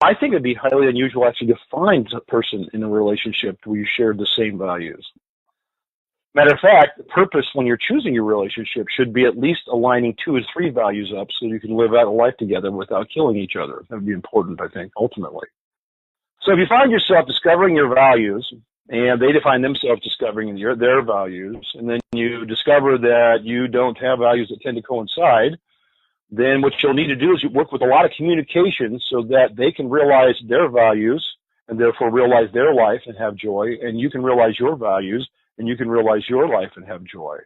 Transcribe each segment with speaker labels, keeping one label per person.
Speaker 1: I think it'd be highly unusual actually to find a person in a relationship where you share the same values. Matter of fact, the purpose when you're choosing your relationship should be at least aligning 2 or 3 values up so you can live out a life together without killing each other. That would be important, I think, ultimately. So if you find yourself discovering your values, and they define themselves discovering their values, and then you discover that you don't have values that tend to coincide, then what you'll need to do is you work with a lot of communication so that they can realize their values and therefore realize their life and have joy, and you can realize your values and you can realize your life and have joy.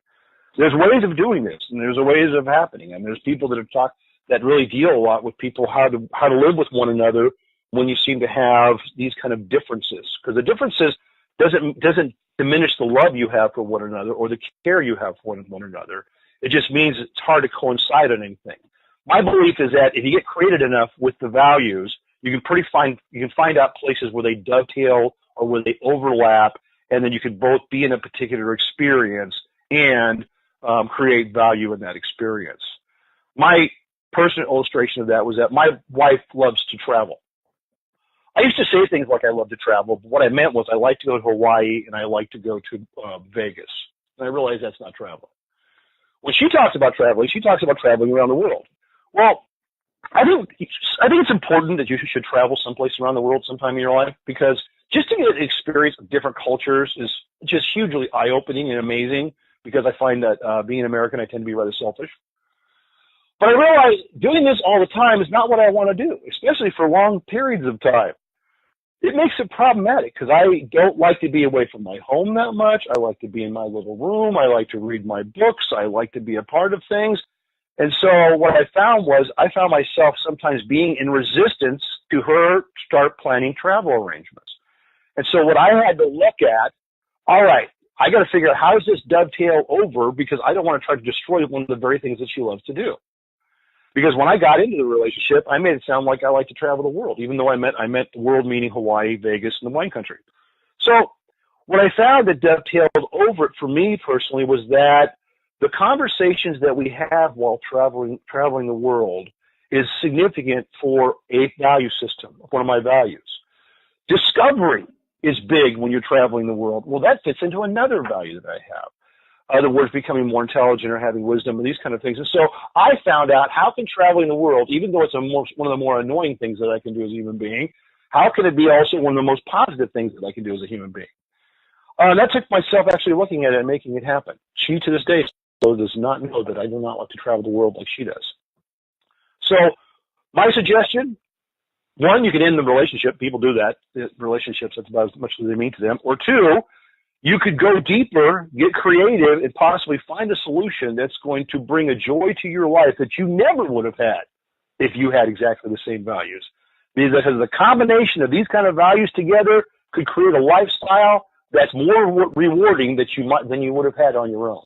Speaker 1: There's ways of doing this, and there's ways of happening, and there's people that really deal a lot with people how to live with one another when you seem to have these kind of differences, because the differences doesn't diminish the love you have for one another or the care you have for one another. It just means it's hard to coincide on anything. My belief is that if you get creative enough with the values, you can find out places where they dovetail or where they overlap, and then you can both be in a particular experience and create value in that experience. My personal illustration of that was that my wife loves to travel. I used to say things like I love to travel, but what I meant was I like to go to Hawaii and I like to go to Vegas. And I realized that's not travel. When she talks about traveling, she talks about traveling around the world. Well, I think it's important that you should travel someplace around the world sometime in your life, because just to get an experience of different cultures is just hugely eye-opening and amazing, because I find that being American, I tend to be rather selfish. But I realize doing this all the time is not what I want to do, especially for long periods of time. It makes it problematic because I don't like to be away from my home that much. I like to be in my little room. I like to read my books. I like to be a part of things. And so what I found myself sometimes being in resistance to her start planning travel arrangements. And so what I had to look at, all right, I got to figure out how does this dovetail over, because I don't want to try to destroy one of the very things that she loves to do. Because when I got into the relationship, I made it sound like I like to travel the world, even though I meant the world meaning Hawaii, Vegas, and the wine country. So what I found that dovetailed over it for me personally was that the conversations that we have while traveling the world is significant for a value system, one of my values. Discovery is big when you're traveling the world. Well, that fits into another value that I have. In other words, becoming more intelligent or having wisdom and these kind of things. And so I found out how can traveling the world, even though it's one of the more annoying things that I can do as a human being, how can it be also one of the most positive things that I can do as a human being? That took myself actually looking at it and making it happen. She, to this day, still does not know that I do not like to travel the world like she does. So my suggestion, one, you can end the relationship. People do that. Relationships, that's about as much as they mean to them. Or two, you could go deeper, get creative, and possibly find a solution that's going to bring a joy to your life that you never would have had if you had exactly the same values. Because the combination of these kind of values together could create a lifestyle that's more rewarding than you would have had on your own.